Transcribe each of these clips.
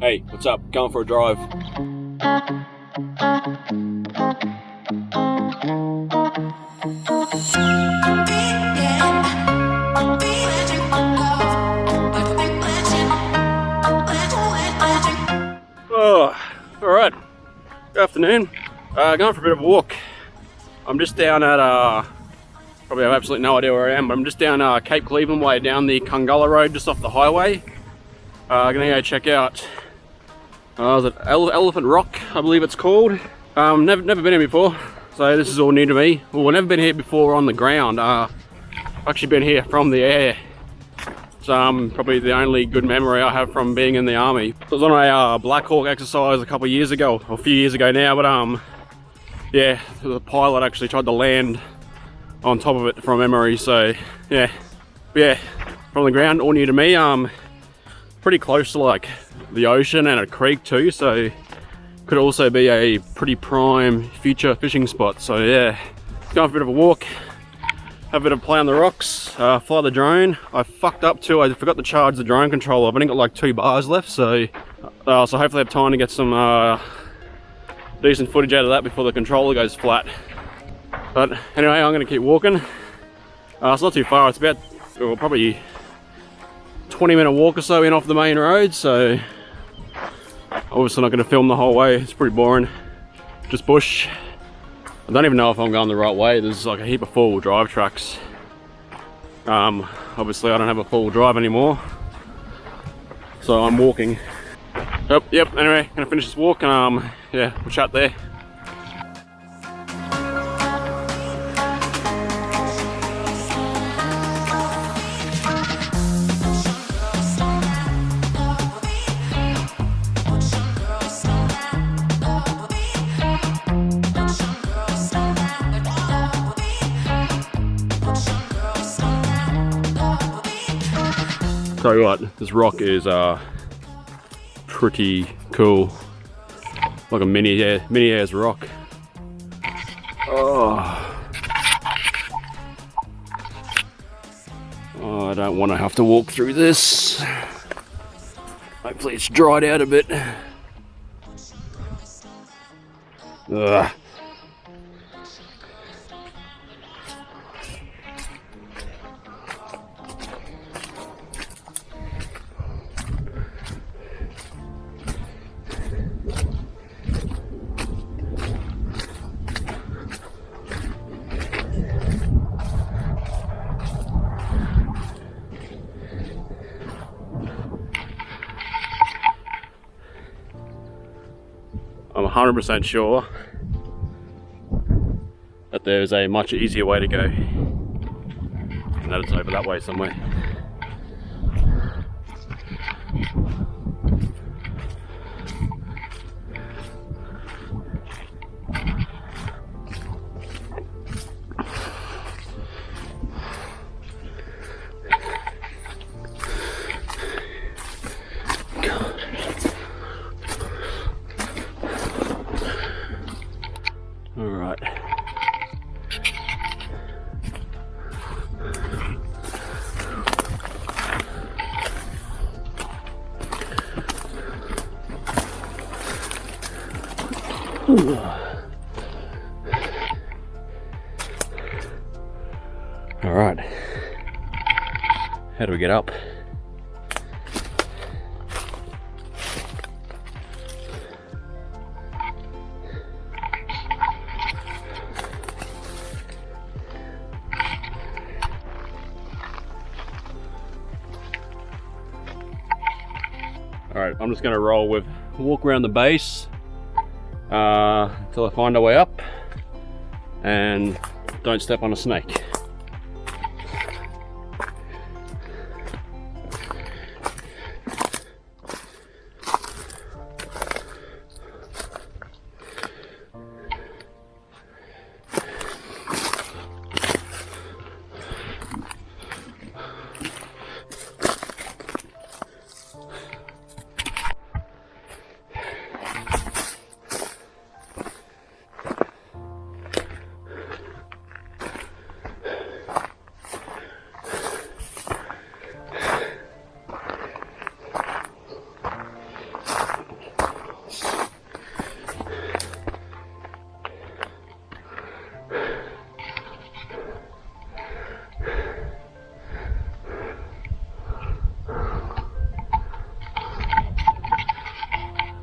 Hey, what's up? Going for a drive. Oh, alright. Good afternoon. Going for a bit of a walk. I'm just down at, probably have absolutely no idea where I am, but I'm just down Cape Cleveland way, down the Kungala Road, just off the highway. Gonna go check out, is it Elephant Rock, I believe it's called. Never been here before, so this is all new to me. Well, I've never been here before on the ground. I've actually been here from the air. It's probably the only good memory I have from being in the army. I was on a Black Hawk exercise a couple of years ago, or a few years ago now, but yeah, the pilot actually tried to land on top of it from memory, so yeah. But yeah, from the ground, all new to me. Pretty close to like the ocean and a creek too, so could also be a pretty prime future fishing spot. So yeah, going for a bit of a walk, have a bit of play on the rocks, fly the drone. I fucked up too, I forgot to charge the drone controller. I've only got like 2 bars left, so hopefully I have time to get some decent footage out of that before the controller goes flat. But anyway, I'm going to keep walking. It's not too far, it's about probably 20-minute walk or so in off the main road, so obviously not going to film the whole way, it's pretty boring, just bush. I don't even know if I'm going the right way. There's like a heap of 4-wheel drive trucks. Obviously I don't have a 4-wheel drive anymore, so I'm walking. Yep, anyway, gonna finish this walk and yeah, we'll chat there. Tell you what, this rock is pretty cool, like a mini airs rock. Oh, I don't want to have to walk through this. Hopefully it's dried out a bit. Ugh. I'm 100% sure that there's a much easier way to go, and that it's over that way somewhere. Alright. Alright. How do we get up? Alright, I'm just going to roll with walk around the base until I find a way up, and don't step on a snake.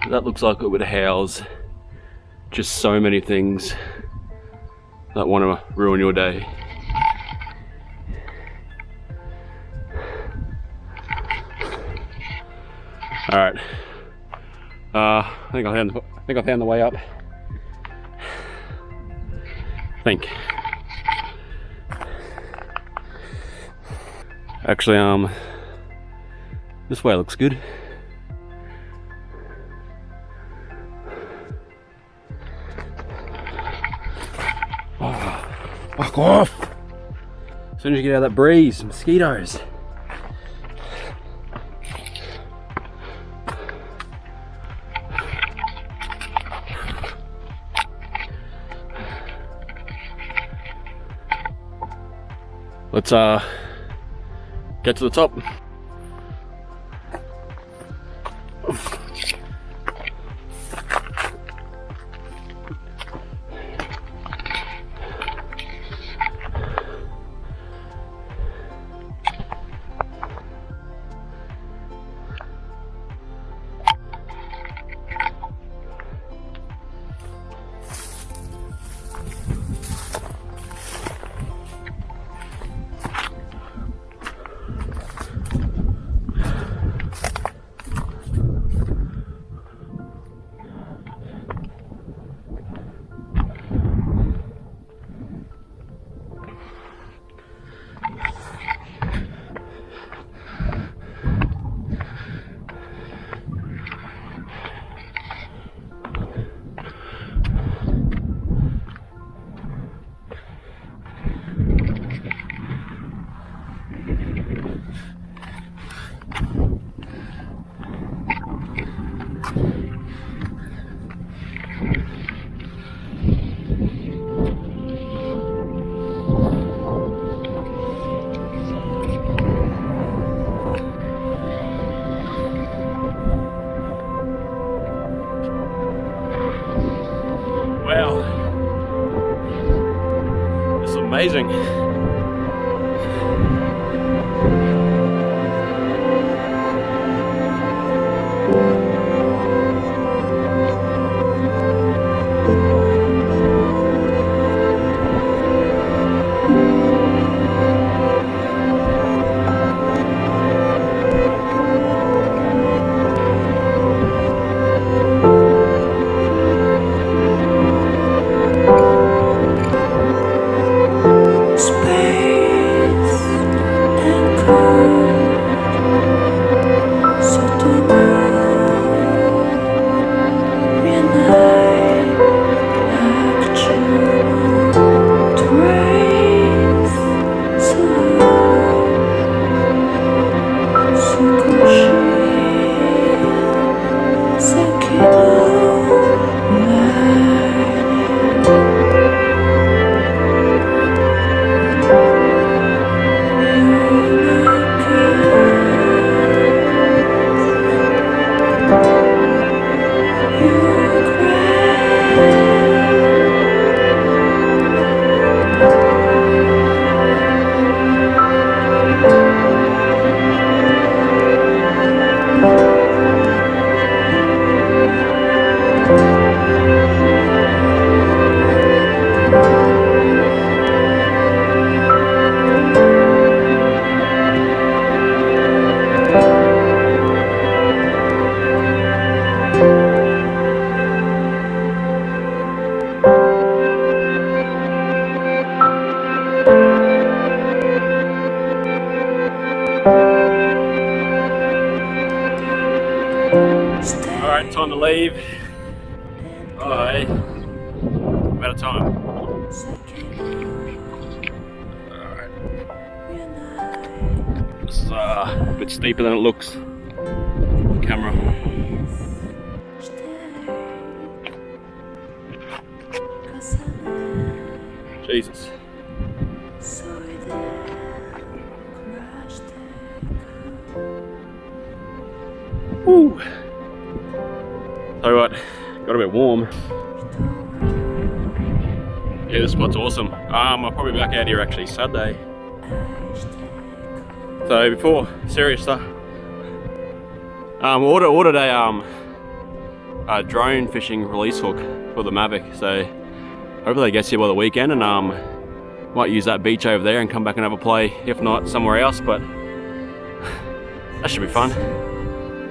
That looks like it would house just so many things that want to ruin your day. All right, I think I found the way up. I think. Actually, this way looks good. Oh, fuck off! As soon as you get out of that breeze, mosquitoes. Let's get to the top. Wow, this is amazing. Alright, time to leave. I'm out of time. Alright. This is a bit steeper than it looks. Camera. Jesus. Woo. Tell you what, got a bit warm. Yeah, this spot's awesome. I'll probably be back out here actually Saturday. So before serious stuff, ordered a drone fishing release hook for the Mavic, so hopefully it gets here by the weekend, and might use that beach over there and come back and have a play, if not somewhere else, but that should be fun.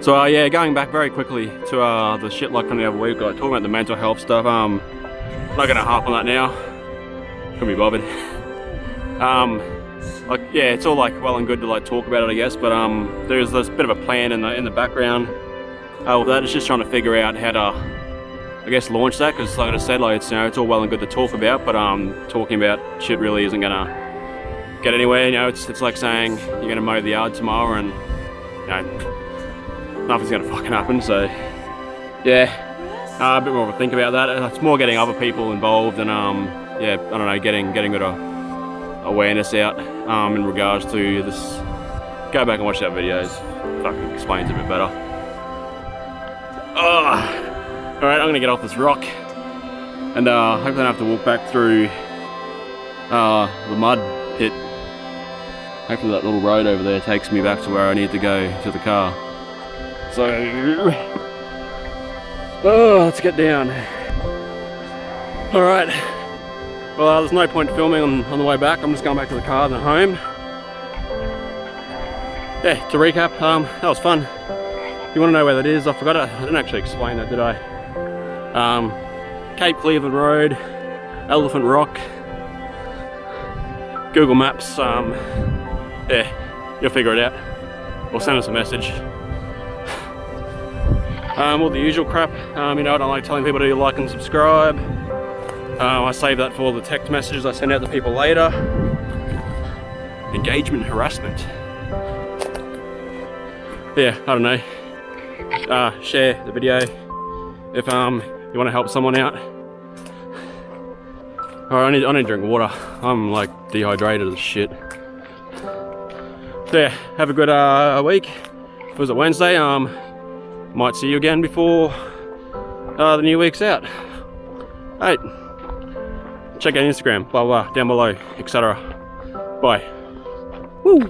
So yeah, going back very quickly to the shit like from the other week, talking about the mental health stuff. Not gonna harp on that now, couldn't be bothered. Like, yeah, it's all like well and good to like talk about it, I guess, but there's this bit of a plan in the background. With that, it's just trying to figure out how to, I guess, launch that, because like I said, like it's, you know, it's all well and good to talk about, but talking about shit really isn't gonna get anywhere. You know, it's like saying you're gonna mow the yard tomorrow and, you know, nothing's gonna fucking happen. So yeah, a bit more of a think about that. It's more getting other people involved and yeah, I don't know, getting good awareness out in regards to this. Go back and watch that video, it fucking explains it a bit better. Alright, I'm gonna get off this rock and hopefully I don't have to walk back through the mud pit. Hopefully that little road over there takes me back to where I need to go to the car. So, let's get down. Alright, well there's no point filming on the way back. I'm just going back to the car and home. Yeah, to recap, that was fun. If you want to know where that is, I forgot it. I didn't actually explain that, did I? Cape Cleveland Road, Elephant Rock, Google Maps. Yeah, you'll figure it out. Or send us a message. All the usual crap. You know, I don't like telling people to like and subscribe. I save that for all the text messages I send out to people later. Engagement harassment. Yeah, I don't know. Share the video if you want to help someone out. Alright, I need to drink water. I'm like dehydrated as shit. So yeah, have a good week. It was a Wednesday. Might see you again before the new week's out. Alright, check out Instagram, blah blah, down below, etc. Bye. Woo.